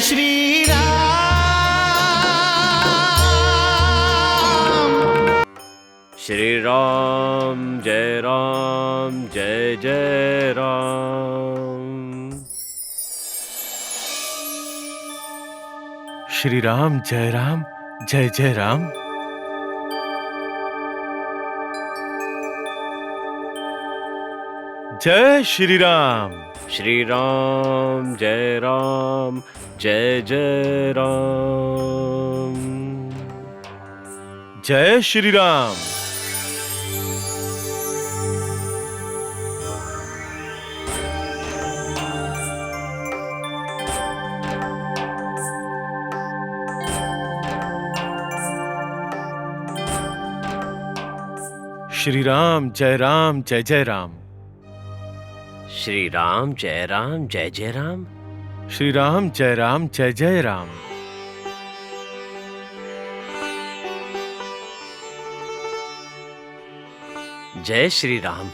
श्री राम। श्री राम जय जय राम। श्री राम जय राम। जय श्री राम। श्री राम जय जय राम। जय श्री राम। श्री राम जय जय राम। श्री राम जय जय राम। श्री राम जय जय राम। जय श्री राम।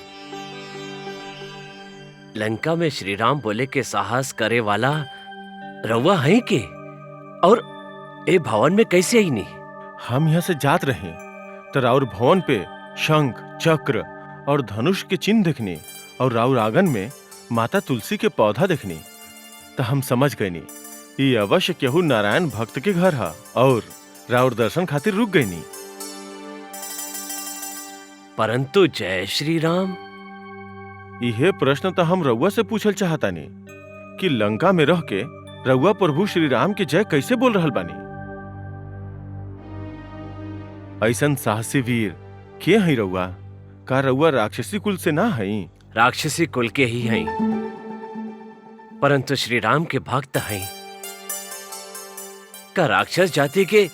लंका में श्री राम बोले के साहस करे वाला रउआ है के? और ए भवन में कैसे आई नहीं? हम यहाँ से जात रहे तो राउर भवन पे शंख चक्र और धनुष के चिन्ह देखने और राउर आंगन में माता तुलसी के पौधा देखने तो हम समझ गए नी ये अवश्य केहू नारायण भक्त के घर है और राउर दर्शन खातिर रुक गई नी। परंतु जय श्री राम, यह प्रश्न तो हम रउआ से पूछल चाहता नी कि लंका में रह के रउआ प्रभु श्री राम के जय कैसे बोल रहल बानी? ऐसन साहसी वीर के हई रउआ? का रउआ राक्षसी कुल से ना हई? राक्षसी कुल के ही हैं, परंतु श्री राम के भक्त हैं। का राक्षस जाति के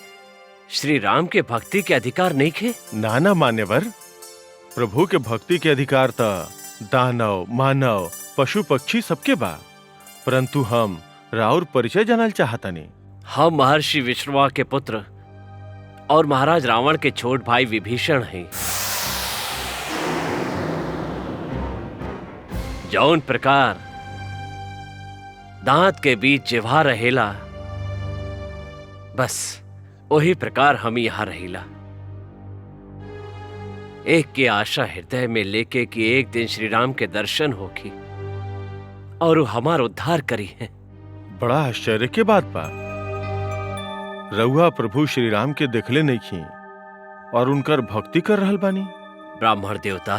श्री राम के भक्ति के अधिकार नहीं खे? नाना मान्यवर, प्रभु के भक्ति के अधिकार त दानव मानव पशु पक्षी सबके बा, परंतु हम राउर परिचय जानल चाहतानी। हम महर्षि विश्रवा के पुत्र और महाराज रावण के छोट भाई विभीषण हैं। जौन प्रकार दांत के बीच जिह्वा रहेला, बस वही प्रकार हम यहाँ रहेला। एक की आशा हृदय में लेके कि एक दिन श्री राम के दर्शन होगी और वो हमार उद्धार करी है। बड़ा आश्चर्य के बात बा। रउआ प्रभु श्री राम के देखले नहीं खी और उनकर भक्ति कर रहल बानी। ब्राह्मण देवता,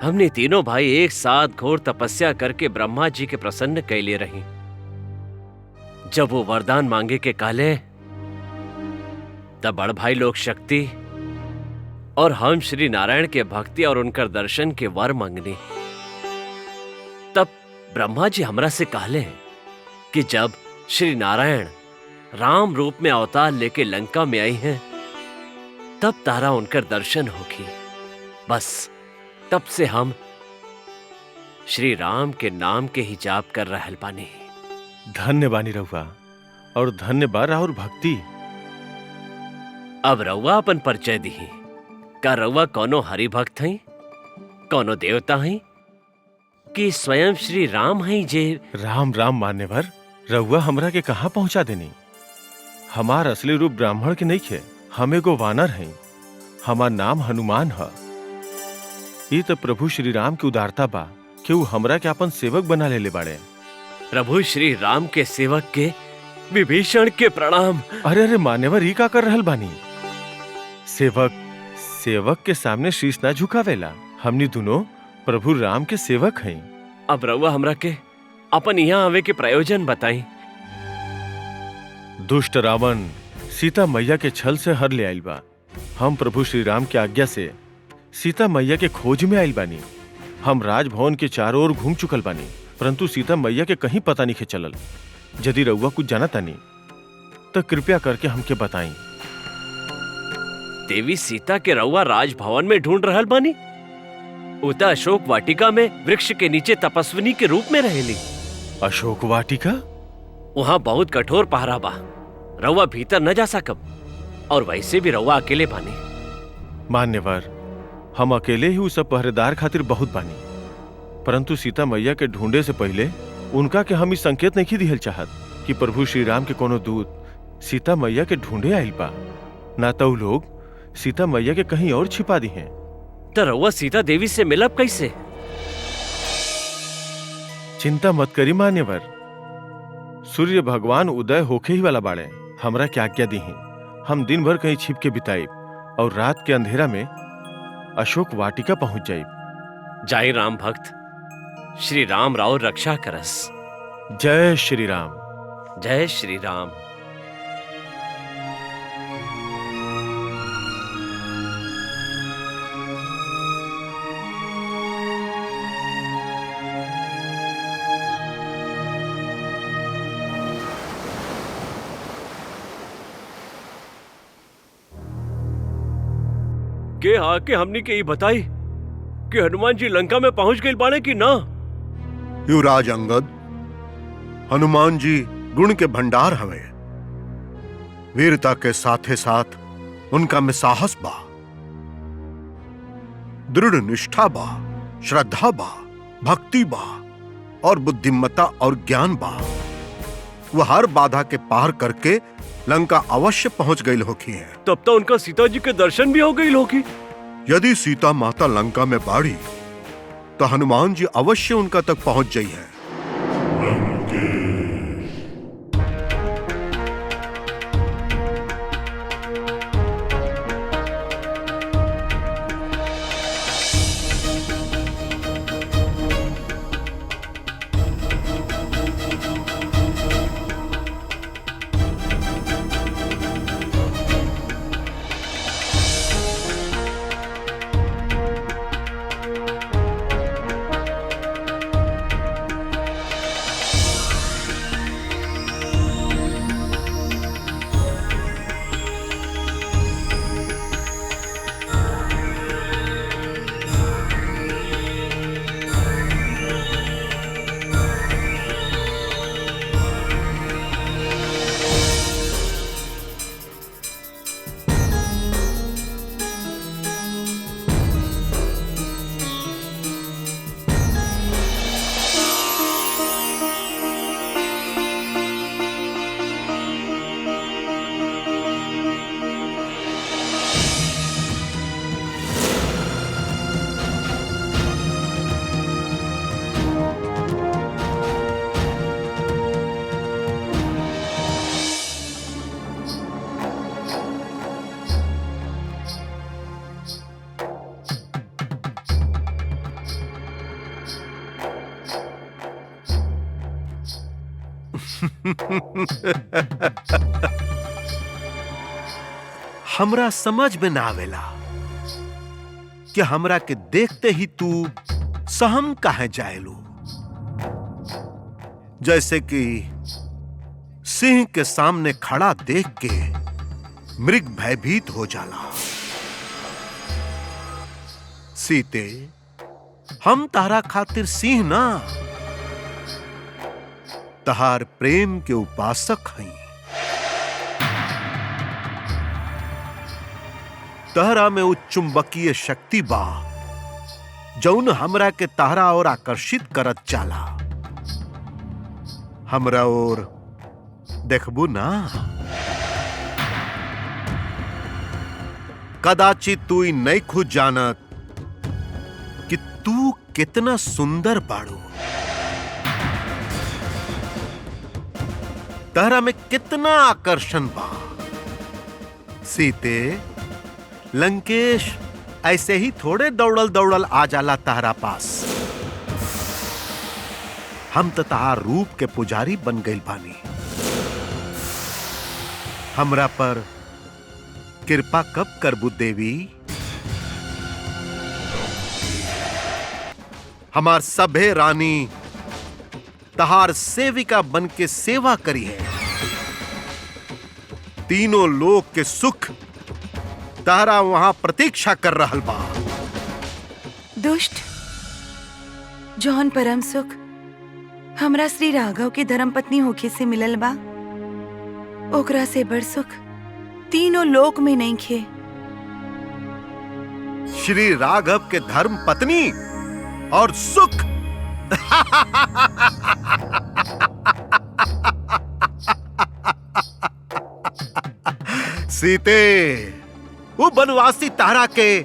हमने तीनों भाई एक साथ घोर तपस्या करके ब्रह्मा जी के प्रसन्न कैले रही। जब वो वरदान मांगे के काले, तब बड़ भाई लोग शक्ति और हम श्री नारायण के भक्ति और उनकर दर्शन के वर मांगने। तब ब्रह्मा जी हमरा से कहले कि जब श्री नारायण राम रूप में अवतार लेके लंका में आई हैं, तब तारा उनकर दर्शन होगी। बस तब से हम श्री राम के नाम के ही जाप कर रहल बानी। धन्य बानी रउआ और धन्य बा राउर भक्ति। अब रउआ अपन परिचय दी। का रउआ कोनो हरि भक्त हैं, कोनो देवता हैं, कि स्वयं श्री राम हैं? जे राम राम मान्यवर, रउआ हमरा के कहाँ पहुंचा देनी? हमार असली रूप ब्राह्मण के नहीं खे, हम एगो वानर हैं। हमार नाम हनुमान है। ये तो प्रभु श्री राम की उदारता बा कि वो हमरा के अपन सेवक बना ले बाड़े। प्रभु श्री राम के सेवक के विभीषण के प्रणाम। अरे अरे मान्यवर, ये का कर रहल बानी? सेवक के सामने शीश ना झुकावेला। हमनी दोनों प्रभु राम के सेवक हैं। अब रउआ हमरा के अपन यहाँ आवे के प्रयोजन बताई। दुष्ट रावण सीता मैया के छल से हर ले आइल बा। हम प्रभु श्री राम के आज्ञा से सीता मैया के खोज में आइल बानी। हम राजभवन के चारों ओर घूम चुकल बानी, परंतु सीता मैया के कहीं पता नहीं चलल। यदि रउआ कुछ जाना तानी तो कृपया करके हमके बताई। देवी सीता के रउआ राजभवन में ढूंढ रहल बानी? उता अशोक वाटिका में वृक्ष के नीचे तपस्विनी के रूप में रहेली। अशोक वाटिका? वहाँ बहुत कठोर पहरा बा, रउआ भीतर न जा सकब, और वैसे भी रउआ अकेले बानी। मान्यवर, हम अकेले ही उस पहरेदार खातिर बहुत बानी, परंतु सीता मैया के ढूंढे से पहले उनका के हम इस संकेत नहीं दिहल चाहत कि प्रभु श्री राम के कोनो दूत सीता मैया के ढूंढे आइल बा, ना तो लोग सीता मैया के कहीं और छिपा दी हैं। तो रउआ सीता देवी से मिलब कैसे? चिंता मत करी मान्यवर, सूर्य भगवान उदय होके ही वाला बाड़े। हमरा के आज्ञा दी, हम दिन भर कहीं छिप के बिताइब और रात के अंधेरा में अशोक वाटिका पहुंच जाइब। जय राम भक्त, श्री राम राव रक्षा करस। जय श्री राम। जय श्री राम। के आके हमनी के ये बताई कि हनुमान जी लंका में पहुंच गए बाणे कि ना? युवराज अंगद, हनुमान जी गुण के भंडार हवे। वीरता के साथे साथ उनका में साहस बा, दृढ़ निष्ठा बा, श्रद्धा बा, भक्ति बा और बुद्धिमत्ता और ज्ञान बा। वह हर बाधा के पार करके लंका अवश्य पहुंच गई होखी है। तब तो उनका सीता जी के दर्शन भी हो गई होगी। यदि सीता माता लंका में बाड़ी तो हनुमान जी अवश्य उनका तक पहुंच जाई है। हमरा समझ में ना आवेला कि हमरा के देखते ही तू सहम काहे जायलू। जैसे कि सिंह के सामने खड़ा देख के मृग भयभीत हो जाला। सीते, हम तारा खातिर सिंह ना, तहार प्रेम के उपासक हई। तहरा में उच्च चुंबकीय शक्ति बा जौन हमरा के तहरा और आकर्षित करत जाला। हमरा और देखबू ना? कदाचित तू नहीं खुद जानत कि तू कितना सुंदर बाड़ू, तहरा में कितना आकर्षण बा। सीते, लंकेश ऐसे ही थोड़े दौड़ल दौड़ल आ जाला तहरा पास। हम तो तहार रूप के पुजारी बन गइल बानी। हमरा पर कृपा कब करबू देवी? हमार सभे रानी तहार सेविका बन के सेवा करी है। तीनों लोक के सुख तारा वहां प्रतीक्षा कर रहल बा। दुष्ट, जौन परम सुख हमरा श्री राघव के धर्म पत्नी होके से मिलल बा, ओकरा से बड़ सुख तीनों लोक में नहीं खे। श्री राघव के धर्म पत्नी और सुख सीते, वो बनवासी तारा के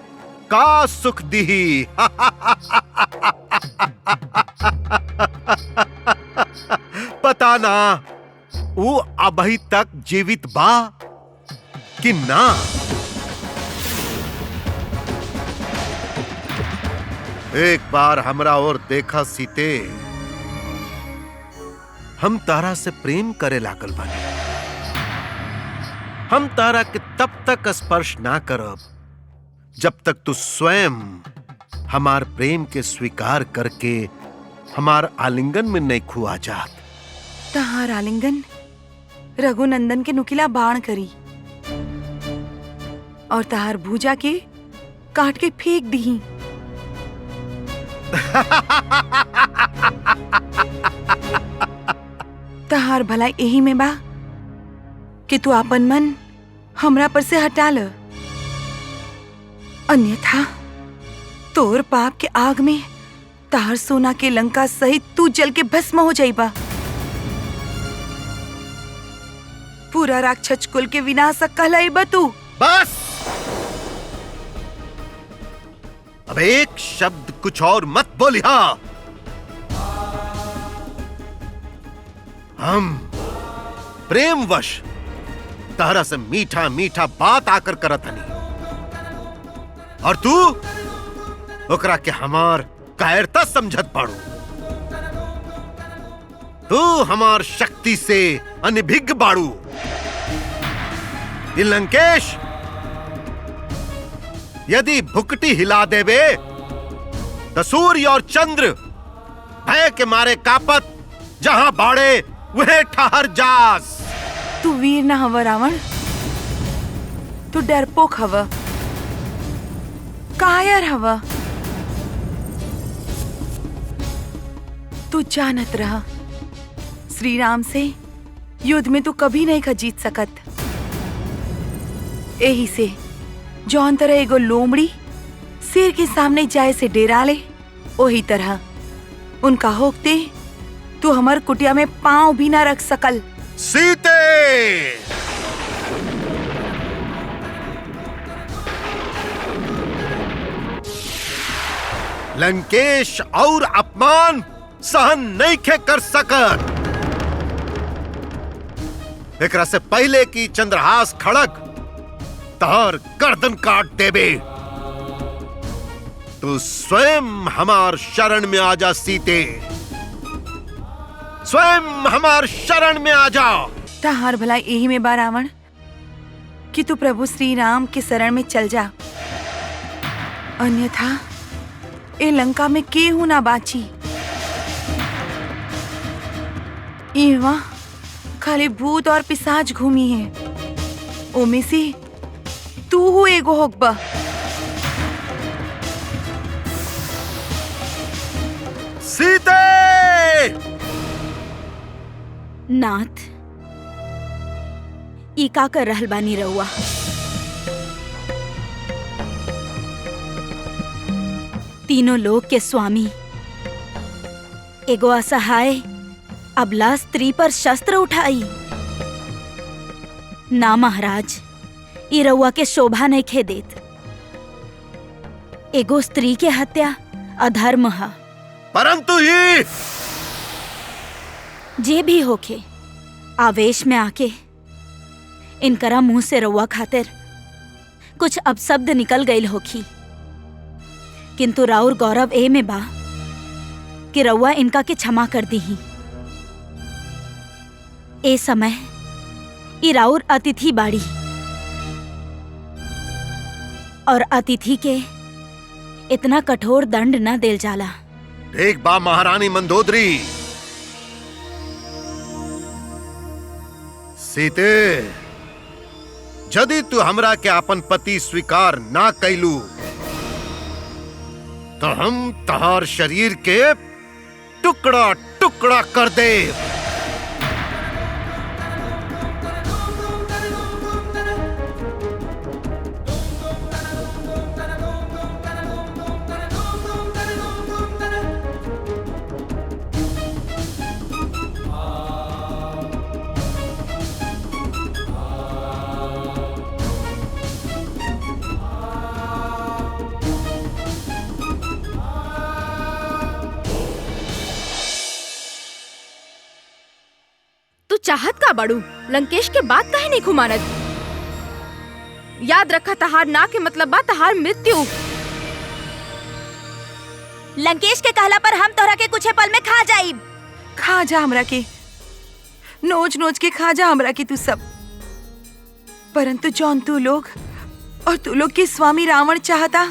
का सुख दीही। पता ना वो अभी तक जीवित बा कि ना। एक बार हमरा और देखा सीते, हम तारा से प्रेम करे लागल बानी। हम तारा के तब तक स्पर्श ना करब जब तक तू स्वयं हमार प्रेम के स्वीकार करके हमार आलिंगन में नहीं खुआ जात। तहार आलिंगन रघुनंदन के नुकीला बाण करी और तहार भुजा के काट के फेंक दी। तहार भला यही में बा कि तू अपन मन हमरा पर से हटा ल, अन्यथा तोर पाप के आग में तहार सोना के लंका सहित तू जल के भस्म हो जाइबा। पूरा राक्षस कुल के विनाशक कहलाइबा तू। बस, अब एक शब्द कुछ और मत बोलिहा। हम प्रेमवश तारा से मीठा मीठा बात आकर करत हनी और तू ओकरा के हमार कायरता समझत पाड़ू। तू हमार शक्ति से अनभिज्ञ बाड़ू। ये लंकेश, यदि भुकटी हिला देवे तो सूर्य और चंद्र भय के मारे कापत जहां बाड़े वह ठहर जास। तू वीर ना हव रावण, तू डरपोक हव, कायर हव। तू जानत रहा श्री राम से युद्ध में तू कभी नहीं का जीत सकत। यही से जौन तरह एगो लोमड़ी शेर के सामने जाए से डेरा ले, वही तरह उनका होकते तू हमार कुटिया में पांव भी ना रख सकल। सीते, लंकेश और अपमान सहन नहीं खे कर सकत। एकरा से पहले की चंद्रहास खड़क तार गर्दन काट देबे, तू स्वयं हमार शरण में आ जा। सीते, स्वयं हमार शरण में आ जा। तहार भला यही में बा रावण कि तू प्रभु श्री राम के शरण में चल जा, अन्यथा ए लंका में केहू ना बाची। इहाँ खाली भूत और पिशाच घूमी है, ओमे से तू हो एगो होकबा। सीते, नाथ, ई का कर रहल बानी रउआ? तीनों लोक के स्वामी एगो असहाय अबला स्त्री पर शस्त्र उठाई। ना महाराज, ई रउआ के शोभा नहीं खे देत। एगो स्त्री के हत्या अधर्म है। परंतु ही जे भी होखे, आवेश में आके इनकरा मुंह से रउआ खातिर कुछ अपशब्द निकल गईल होखी, किंतु राउर गौरव ए में बा कि रउआ इनका के क्षमा कर दीही। ए समय ई राउर अतिथि बाड़ी और अतिथि के इतना कठोर दंड न देल जाला। एक बा महारानी मंदोदरी, सीते, यदि तू हमरा के अपन पति स्वीकार ना कैलू तो हम तहार शरीर के टुकड़ा टुकड़ा कर दे। चाहत का बड़ू लंकेश के बात काहे नहीं खुमानत? याद रखा तहार ना के मतलब बा तहार मृत्यु। लंकेश के कहला पर हम तोहरा के कुछ पल में खा जाइब। खा जा हमरा के, नोच नोच के खा जा हमरा के तू सब। परंतु जौन तू लोग और तू लोग के स्वामी रावण चाहता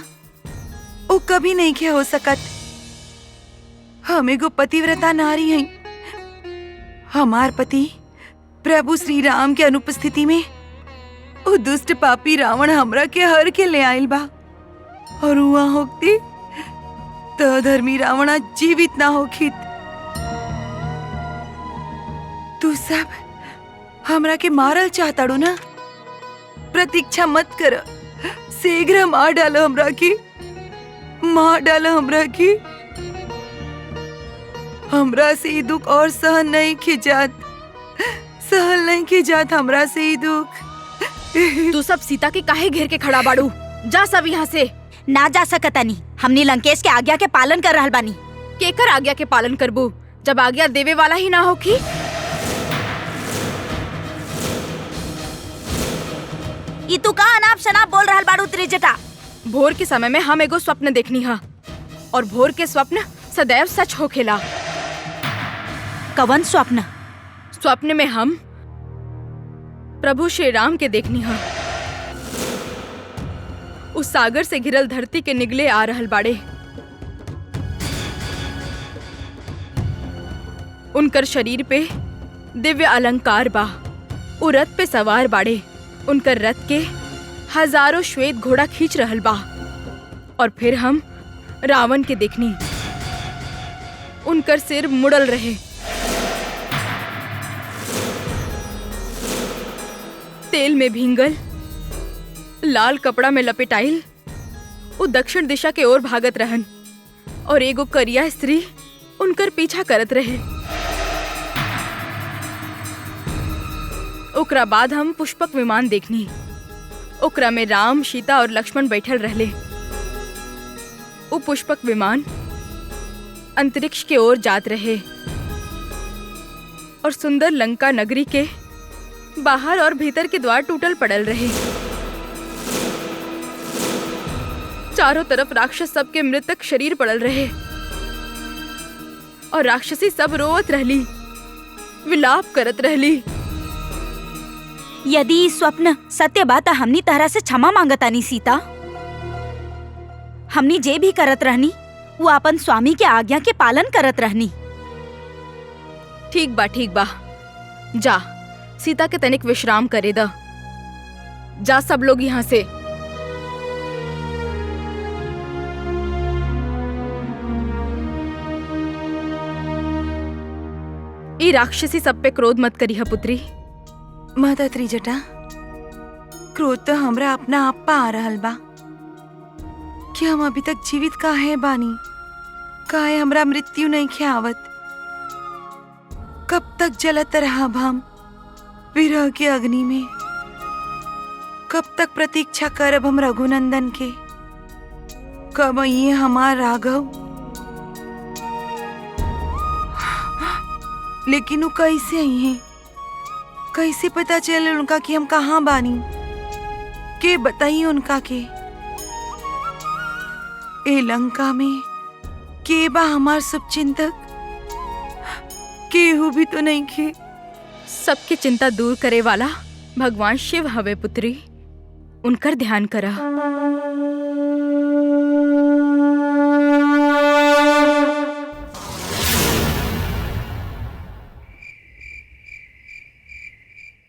वो कभी नहीं के हो सकत। हम एगो पतिव्रता नारी हैं। हमार पति प्रभु श्री राम के अनुपस्थिति में वो दुष्ट पापी रावण हमरा के हर के ले आइल बा और हुआ होती तो धर्मी रावण जीवित ना होखित। तू सब हमरा के मारल चाहताड़ू ना? प्रतीक्षा मत कर, शीघ्र मार डालो हमरा की, मार डालो हमरा की। हमरा से ई दुख और सहन नहीं की जात, सहन नहीं की जात हमरा से ई दुख। तू सब सीता के काहे घेर के खड़ा बाड़ू? जा सब यहाँ से। ना जा सकतानी, हमनी लंकेश के आज्ञा के पालन कर रहल बानी। केकर आज्ञा के पालन करबू जब आज्ञा देवे वाला ही ना होखी? ई तू का अनाप शनाप बोल रहल बाड़ू त्रिजटा? भोर के समय में हम एगो स्वप्न देखनी हा और भोर के स्वप्न सदैव सच होखेला। कवन स्वप्न? स्वप्न में हम प्रभु श्री राम के देखनी हा। उस सागर से घिरल धरती के निगले आ रहल बाड़े। उनकर शरीर पे दिव्य अलंकार बा। उ रथ पे सवार बाड़े। उनकर रथ के हजारों श्वेत घोड़ा खींच रहल बा। और फिर हम रावण के देखनी। उनकर सिर मुड़ल रहे, तेल में भींगल, लाल कपड़ा में लपेटाइल। वो दक्षिण दिशा के ओर भागत रहन और एगो करिया स्त्री उनकर पीछा करत रहे। ओकरा बाद हम पुष्पक विमान देखनी। ओकरा में राम, सीता और लक्ष्मण बैठल रहले। वो पुष्पक विमान अंतरिक्ष के ओर जात रहे और सुंदर लंका नगरी के बाहर और भीतर के द्वार टूटल पड़ल रहे। चारों तरफ राक्षस सबके मृतक शरीर पड़ल रहे और राक्षसी सब रोवत रहली, विलाप करत रहली। यदि ई स्वप्न सत्य बात हमनी तहरा से क्षमा मांगतानी सीता। हमनी जे भी करत रहनी वो अपन स्वामी के आज्ञा के पालन करत रहनी। ठीक बा, जा सीता के तनिक विश्राम करे दा। जा सब लोग यहाँ से। ई राक्षसी सब पे क्रोध मत करी है पुत्री। माता त्रिजटा, क्रोध तो हमरा अपना आप पा आ रहल बा कि हम अभी तक जीवित काहे बानी, काहे हमरा मृत्यु नहीं ख्यावत। कब तक जलत रहब हम विरह के अग्नि में? कब तक प्रतीक्षा करब हम रघुनंदन के? कब ये हमार राघव? लेकिन वो कैसे आई हैं? कैसे पता चले उनका कि हम कहाँ बानी? के बताइए उनका के? ए लंका में के बा हमार शुभचिंतक? केहू भी तो नहीं खे। सबकी चिंता दूर करे वाला भगवान शिव हवे पुत्री, उनकर ध्यान करा।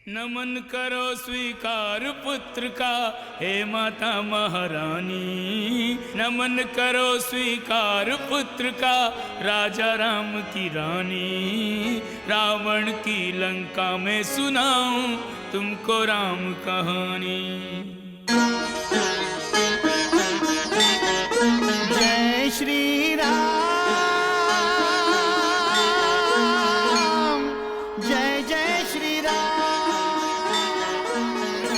नमन करो स्वीकार पुत्र का, हे माता महारानी। नमन करो स्वीकार पुत्र का, राजा राम की रानी। रावण की लंका में सुनाऊं तुमको राम कहानी। जय श्री राम, जय जय श्री राम।